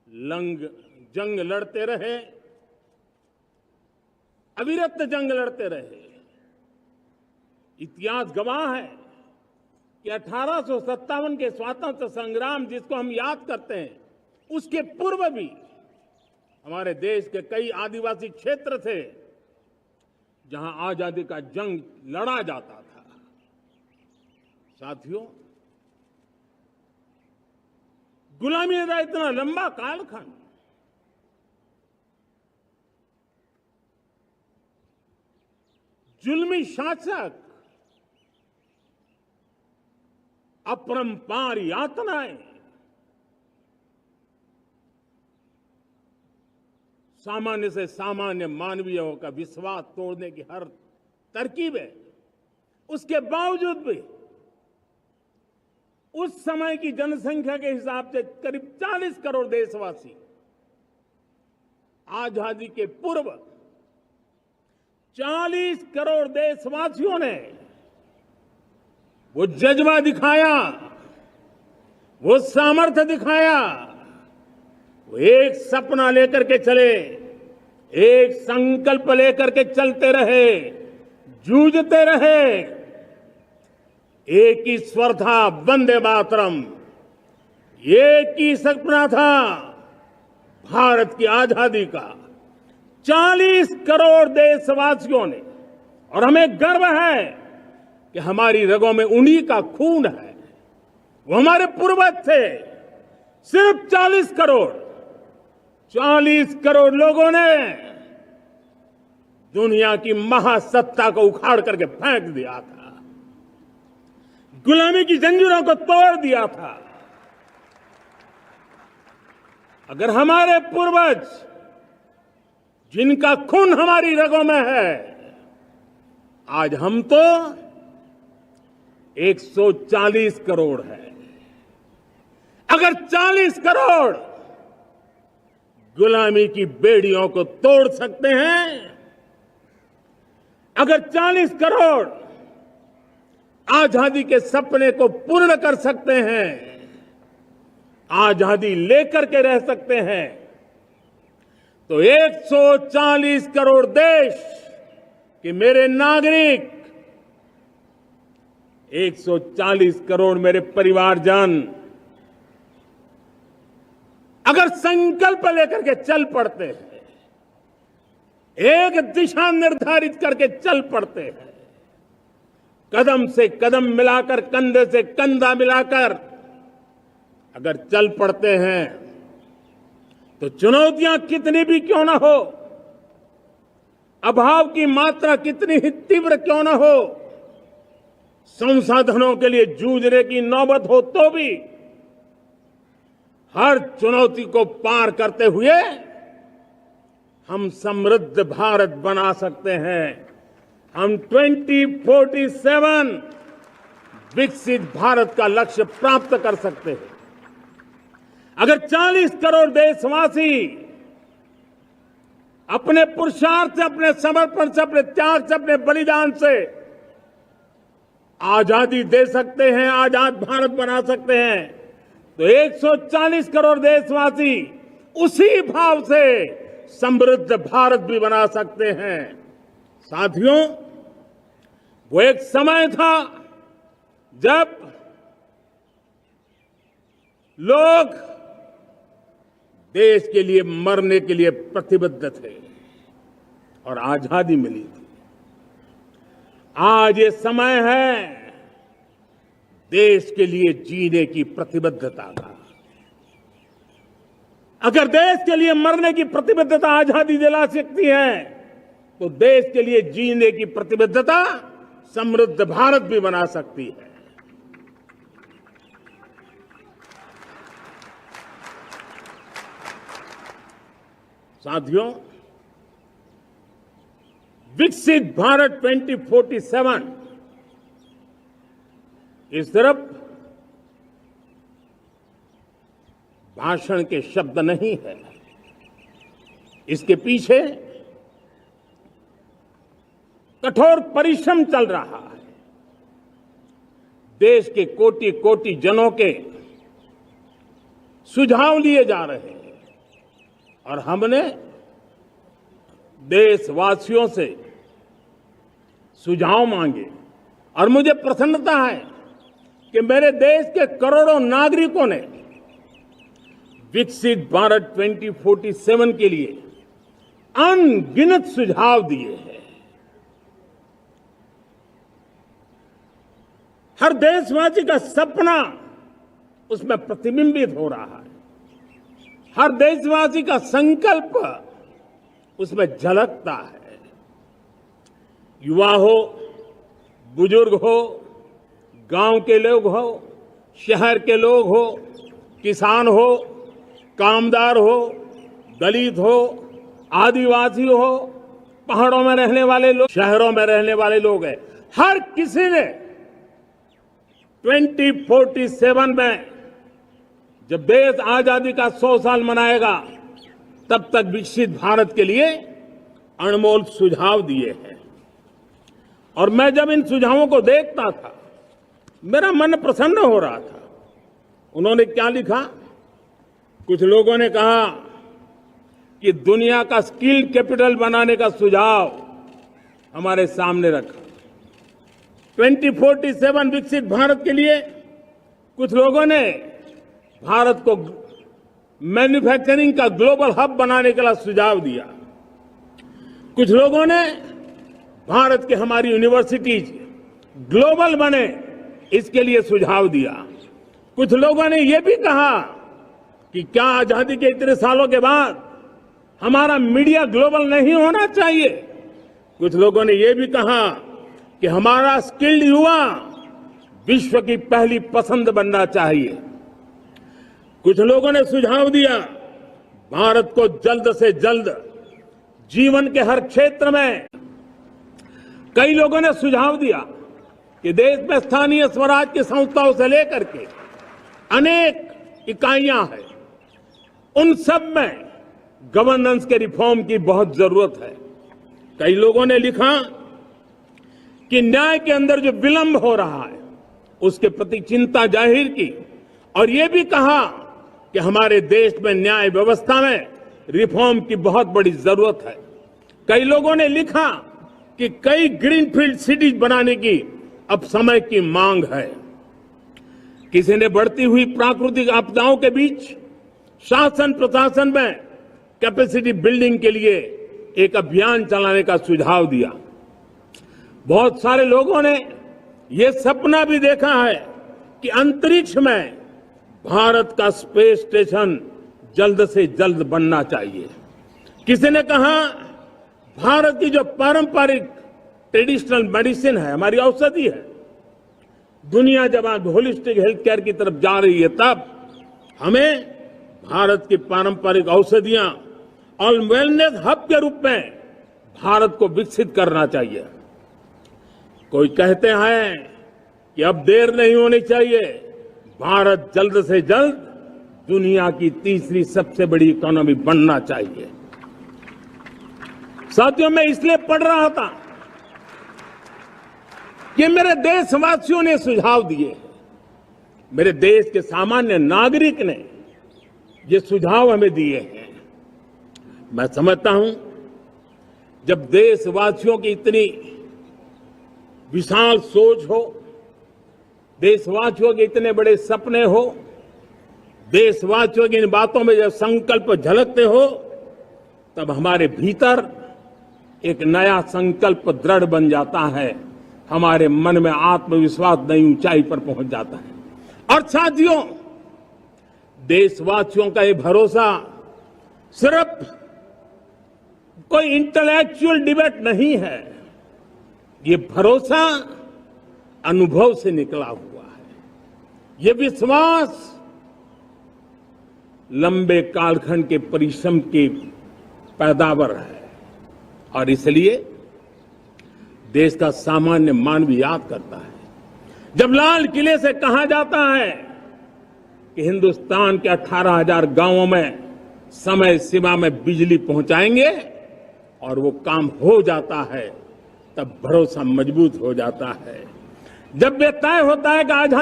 जंग लड़ते रहे, अविरत जंग लड़ते रहे। इतिहास गवाह है कि 1857 के स्वातंत्र संग्राम जिसको हम याद करते हैं, उसके पूर्व भी हमारे देश के कई आदिवासी क्षेत्र थे जहां आजादी का जंग लड़ा जाता था। साथियों, गुलामी का इतना लंबा कालखंड जुल्मी शासक, अपरंपार यातनाएं, सामान्य से सामान्य मानवीयों का विश्वास तोड़ने की हर तरकीब है। उसके बावजूद भी उस समय की जनसंख्या के हिसाब से करीब 40 करोड़ देशवासी आजादी के पूर्व 40 करोड़ देशवासियों ने वो जज्बा दिखाया, वो सामर्थ्य दिखाया, वो एक सपना लेकर के चले, एक संकल्प लेकर के चलते रहे, जूझते रहे। एक ही स्वर था, वंदे मातरम। एक ही सपना था, भारत की आजादी का। 40 करोड़ देशवासियों ने, और हमें गर्व है कि हमारी रगों में उन्हीं का खून है। वो हमारे पूर्वज थे। सिर्फ 40 करोड़ लोगों ने दुनिया की महासत्ता को उखाड़ करके फेंक दिया था, गुलामी की जंजीरों को तोड़ दिया था। अगर हमारे पूर्वज, जिनका खून हमारी रगों में है, आज हम तो 140 करोड़ है। अगर 40 करोड़ गुलामी की बेड़ियों को तोड़ सकते हैं, अगर 40 करोड़ आजादी के सपने को पूर्ण कर सकते हैं, आजादी लेकर के रह सकते हैं, तो 140 करोड़ देश के मेरे नागरिक, 140 करोड़ मेरे परिवारजन अगर संकल्प लेकर के चल पड़ते हैं, एक दिशा निर्धारित करके चल पड़ते हैं, कदम से कदम मिलाकर, कंधे से कंधा मिलाकर अगर चल पड़ते हैं, तो चुनौतियां कितनी भी क्यों ना हो, अभाव की मात्रा कितनी ही तीव्र क्यों ना हो, संसाधनों के लिए जूझने की नौबत हो, तो भी हर चुनौती को पार करते हुए हम समृद्ध भारत बना सकते हैं। हम 2047 विकसित भारत का लक्ष्य प्राप्त कर सकते हैं। अगर 40 करोड़ देशवासी अपने पुरुषार्थ से, अपने समर्पण से, अपने त्याग से, अपने बलिदान से आजादी दे सकते हैं, आजाद भारत बना सकते हैं, तो 140 करोड़ देशवासी उसी भाव से समृद्ध भारत भी बना सकते हैं। साथियों, वो एक समय था जब लोग देश के लिए मरने के लिए प्रतिबद्ध थे और आजादी मिली थी। आज ये समय है देश के लिए जीने की प्रतिबद्धता का। अगर देश के लिए मरने की प्रतिबद्धता आजादी दिला सकती है, तो देश के लिए जीने की प्रतिबद्धता समृद्ध भारत भी बना सकती है। साथियों, विकसित भारत 2047 इस तरफ भाषण के शब्द नहीं है, इसके पीछे कठोर परिश्रम चल रहा है। देश के कोटि कोटि जनों के सुझाव लिए जा रहे हैं, और हमने देशवासियों से सुझाव मांगे और मुझे प्रसन्नता है कि मेरे देश के करोड़ों नागरिकों ने विकसित भारत 2047 के लिए अनगिनत सुझाव दिए हैं। हर देशवासी का सपना उसमें प्रतिबिंबित हो रहा है, हर देशवासी का संकल्प उसमें झलकता है। युवा हो, बुजुर्ग हो, गांव के लोग हो, शहर के लोग हो, किसान हो, कामदार हो, दलित हो, आदिवासी हो, पहाड़ों में रहने वाले लोग, शहरों में रहने वाले लोग हैं, हर किसी ने 2047 में जब देश आजादी का 100 साल मनाएगा तब तक विकसित भारत के लिए अनमोल सुझाव दिए हैं। और मैं जब इन सुझावों को देखता था मेरा मन प्रसन्न हो रहा था। उन्होंने क्या लिखा? कुछ लोगों ने कहा कि दुनिया का स्किल कैपिटल बनाने का सुझाव हमारे सामने रखा। 2047 विकसित भारत के लिए कुछ लोगों ने भारत को मैन्युफैक्चरिंग का ग्लोबल हब बनाने का सुझाव दिया। कुछ लोगों ने भारत की हमारी यूनिवर्सिटीज ग्लोबल बने इसके लिए सुझाव दिया। कुछ लोगों ने यह भी कहा कि क्या आजादी के इतने सालों के बाद हमारा मीडिया ग्लोबल नहीं होना चाहिए। कुछ लोगों ने यह भी कहा कि हमारा स्किल्ड युवा विश्व की पहली पसंद बनना चाहिए। कुछ लोगों ने सुझाव दिया भारत को जल्द से जल्द जीवन के हर क्षेत्र में, कई लोगों ने सुझाव दिया कि देश में स्थानीय स्वराज की संस्थाओं से लेकर के अनेक इकाइयां हैं, उन सब में गवर्नेंस के रिफॉर्म की बहुत जरूरत है। कई लोगों ने लिखा कि न्याय के अंदर जो विलंब हो रहा है उसके प्रति चिंता जाहिर की और ये भी कहा कि हमारे देश में न्याय व्यवस्था में रिफॉर्म की बहुत बड़ी जरूरत है। कई लोगों ने लिखा कि कई ग्रीनफील्ड सिटीज बनाने की अब समय की मांग है। किसी ने बढ़ती हुई प्राकृतिक आपदाओं के बीच शासन प्रशासन में कैपेसिटी बिल्डिंग के लिए एक अभियान चलाने का सुझाव दिया। बहुत सारे लोगों ने यह सपना भी देखा है कि अंतरिक्ष में भारत का स्पेस स्टेशन जल्द से जल्द बनना चाहिए। किसी ने कहा भारत की जो पारंपरिक ट्रेडिशनल मेडिसिन है, हमारी औषधि है, दुनिया जब आज होलिस्टिक हेल्थ केयर की तरफ जा रही है तब हमें भारत की पारंपरिक औषधियां और वेलनेस हब के रूप में भारत को विकसित करना चाहिए। कोई कहते हैं कि अब देर नहीं होनी चाहिए, भारत जल्द से जल्द दुनिया की तीसरी सबसे बड़ी इकोनॉमी बनना चाहिए। साथियों, मैं इसलिए पढ़ रहा था कि मेरे देशवासियों ने सुझाव दिए, मेरे देश के सामान्य नागरिक ने ये सुझाव हमें दिए हैं। मैं समझता हूं जब देशवासियों की इतनी विशाल सोच हो, देशवासियों के इतने बड़े सपने हो, देशवासियों की इन बातों में जब संकल्प झलकते हो तब हमारे भीतर एक नया संकल्प दृढ़ बन जाता है, हमारे मन में आत्मविश्वास नई ऊंचाई पर पहुंच जाता है। और साथियों, देशवासियों का ये भरोसा सिर्फ कोई इंटेलेक्चुअल डिबेट नहीं है, ये भरोसा अनुभव से निकला हुआ है। ये विश्वास लंबे कालखंड के परिश्रम की पैदावार है और इसलिए देश का सामान्य मानव याद करता है जब लाल किले से कहा जाता है कि हिंदुस्तान के 18,000 गांवों में समय सीमा में बिजली पहुंचाएंगे और वो काम हो जाता है, तब भरोसा मजबूत हो जाता है। जब ये तय होता है कि आजादी